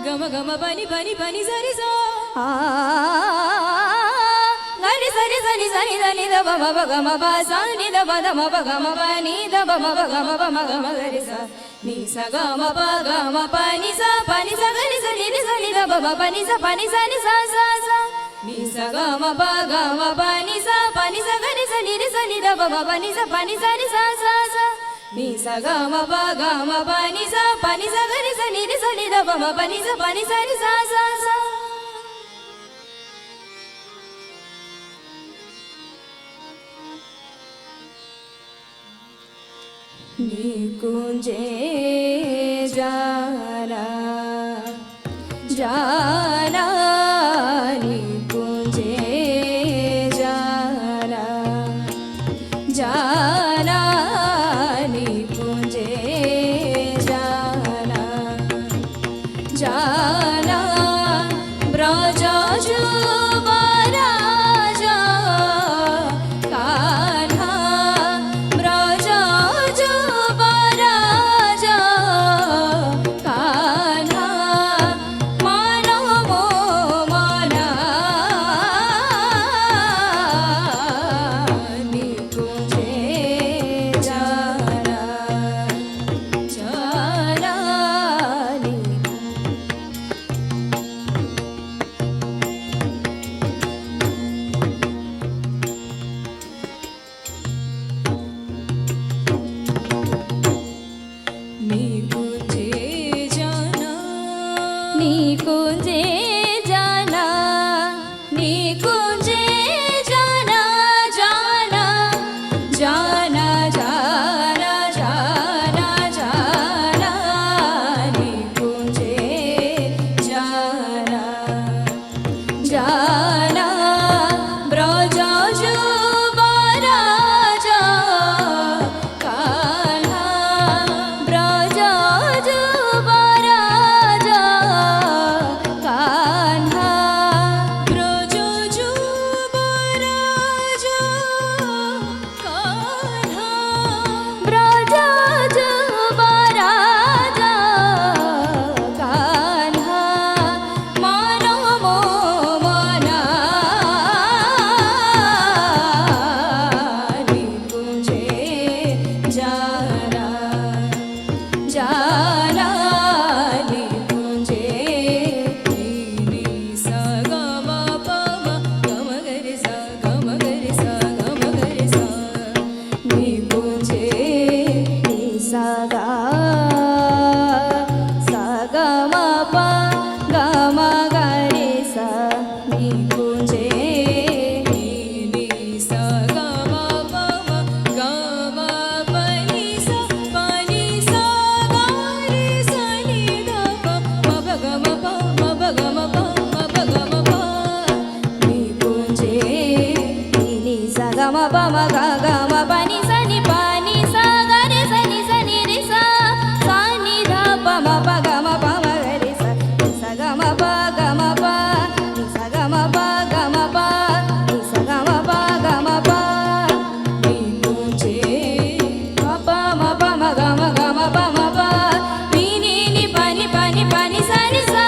గమ గమ పని పని పని సరి సో గని సరి సని సని దని ద బమ బ గమ బ స ని ద బ ద మ బ గమ ప ని ద బ మ బ గమ ప మ గమ గరి స ని స గమ ప గమ ప ని స గని స ని స ని ద బ మ ప ని స ని స ని స గమ ప గమ ప ని స గని స ని ద బ మ ప ని స ని స ని స గమ ప గమ ప ని స గని స ని ద బ మ ప ని స ని స निकुंजे जाना जाना निकुंजे जाना जाना निकुंजे जाना जाना ब्रजा निकुंजे जाना निकुंजे जाना जाना जाना जाना जाना जाना निकुंजे जाना जाना ब्रजा गम पम ग गम पनि सनि पानी सा गरे सनि सनि रे सा सानि ध पम प गम पम गरे सा सा गम प गम प सा गम प गम प सा गम प गम प निकुंजे प म प म गम गम प म प नि नि नि पनि पनि पनि सनि सा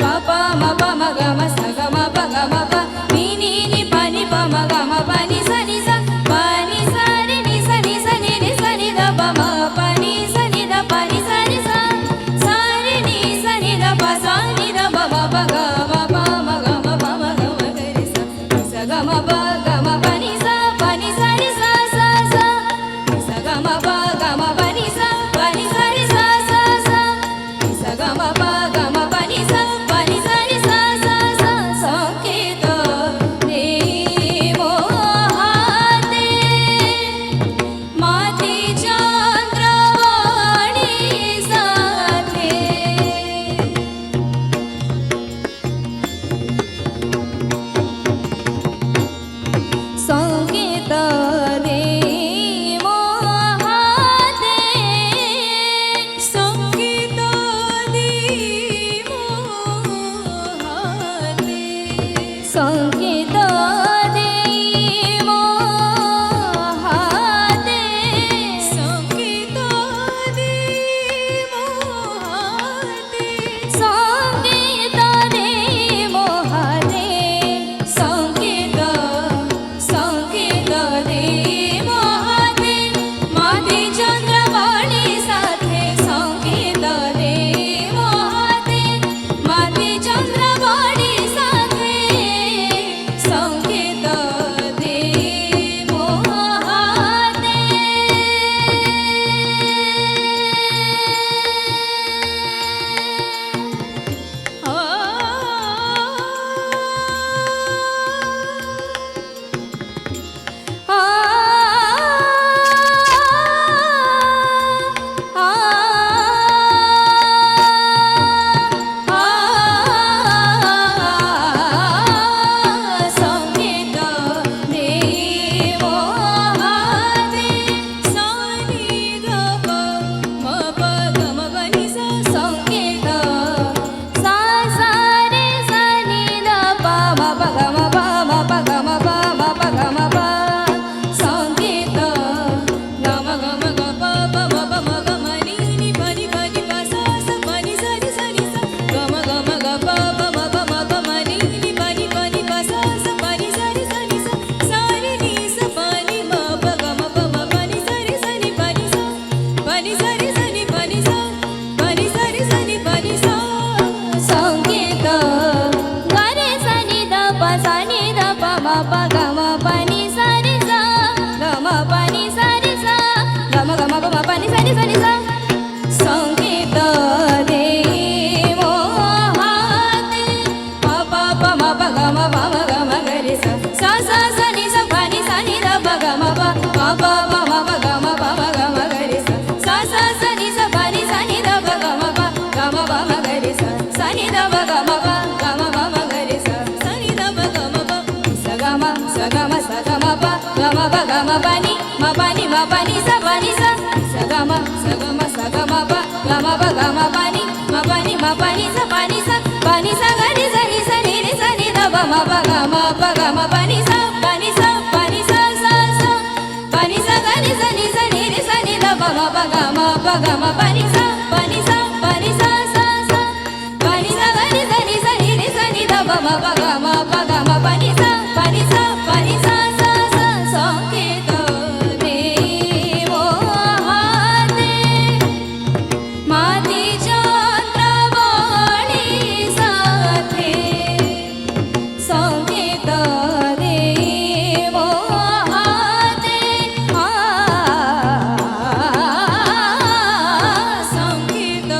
प म प म गम सा गम प गम प नि नि ग म प ग म प नि सा प नि सा रे सा सा सा नि सा ग म प ग म प नि सा प नि सा रे सा सा सा नि सा ग म प ग म प नि सा प नि सा रे सा सा सा संकेत देई मोहाते माती चंद्रवाणी साथे संकेत देई मोहाते संकेत देई मोहाते संकेत देई मोहाते संकेत देई मोहाते संकेत देई मोहाते संकेत संकेत देई मोहाते माती चंद्रवाणी साथे संकेत देई मोहाते माती चंद्रवाणी साथे संकेत देई मोहाते संकेत देई मोहाते सानी ग प म प ग म प नि सा संकेत सा सा रे सा नि द प म प ग म प म प ग म प म प ग म प संकेत ग म ग म ग प प म प म ग म नि नि प नि प नि प सा सा प नि सा रे सा नि सा ग म ग म ग प प म प म प म नि नि प नि प सा सा प नि सा रे सा नि सा सा रे नि सा प नि म प ग म प म प नि सा रे सा नि प नि सा प नि सा रे सा नि प नि सा प नि सा रे सा नि प नि सा संकेत ग रे सा नि द प सा नि द प म प ग म प नि सा रे सा ग म प नि सा रे सा ग म ग म प म प नि सा रे सा नि सा संकेत देई मोहाते म प प म प ग म प म ग म ग रे सा सा सा सा नि सा प नि सा नि द प ग म प म प प म प ग म प म ग म ग रे सा सा सा सा नि सा प नि सा नि द प ग म प ग म प म ग रे सा सा नि द प ग म प ग म प म ग रे सा सा नि द प ग म प सा ग म सा ग म सा ग म प ग म प ग म प नि म प नि म प नि सा प नि सा सा ग म सा ग म सा ग म प ग म प ग म प नि म प नि म प नि सा प नि सा प नि सा ग नि सा नि सा नि रे सा नि द प म प ग म प ग म प नि सा प नि सा प नि सा सा सा प नि सा ग नि सा नि सा नि रे सा नि द प म प ग म प ग म प नि सा प नि सा प नि सा सा सा प नि सा ग नि सा नि सा नि रे सा नि द प म प ग म प ग म प नि सा प नि सा प नि सा सा सा संकेत देई मोहाते माती चंद्रवाणी साथे संकेत देई मोहाते संकेत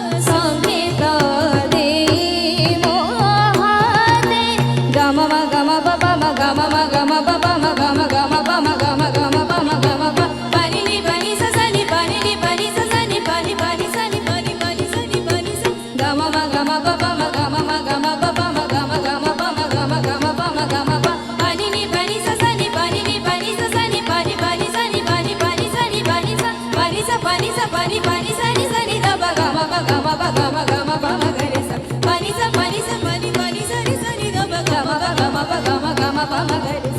संकेत संकेत देई मोहाते ग म म ग म प प म ग म म ग म प प म ग म ग म प म ग म ग म प म ग म प प नि नि प नि सा सा नि प नि नि प नि सा सा नि प नि प नि सा नि प नि प नि सा नि प नि सा ग म म ग म प प म ग म म ग म प प म ग म ग म प म ग म ग म प म ग म प प नि नि प नि सा सा नि प नि नि प नि सा सा नि प नि प नि सा नि प नि प नि सा नि प नि सा प नि सा प नि सा प नि प नि सा नि सा नि द प ग म प ग म प ग म ग म प म ग रे सा प नि सा प नि सा प नि प नि सा रे सा नि द प ग म प ग म प ग म ग म प म ग रे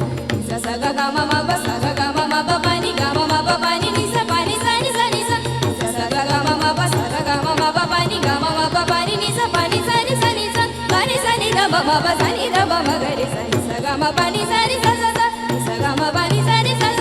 सा सा ग ग म म प सा ग ग म म प प नि ग म म प प नि नि सा प नि सा नि सा नि सा सा सा ग ग म म प सा ग ग म म प प नि ग म म प प नि नि सा प नि सा नि सा नि सा प नि सा नि द प म प सा नि द प म ग रे सा ग म प नि सा रे सा सा सा सा ग म प नि सा रे सा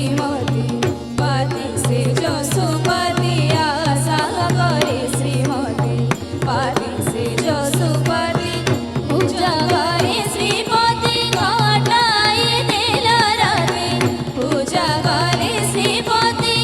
श्रीमती पति से जो सुपति आशा करे श्रीमती पति से जो सुपति पूजा करे श्रीपति घटाई देला राते पूजा करे श्रीपति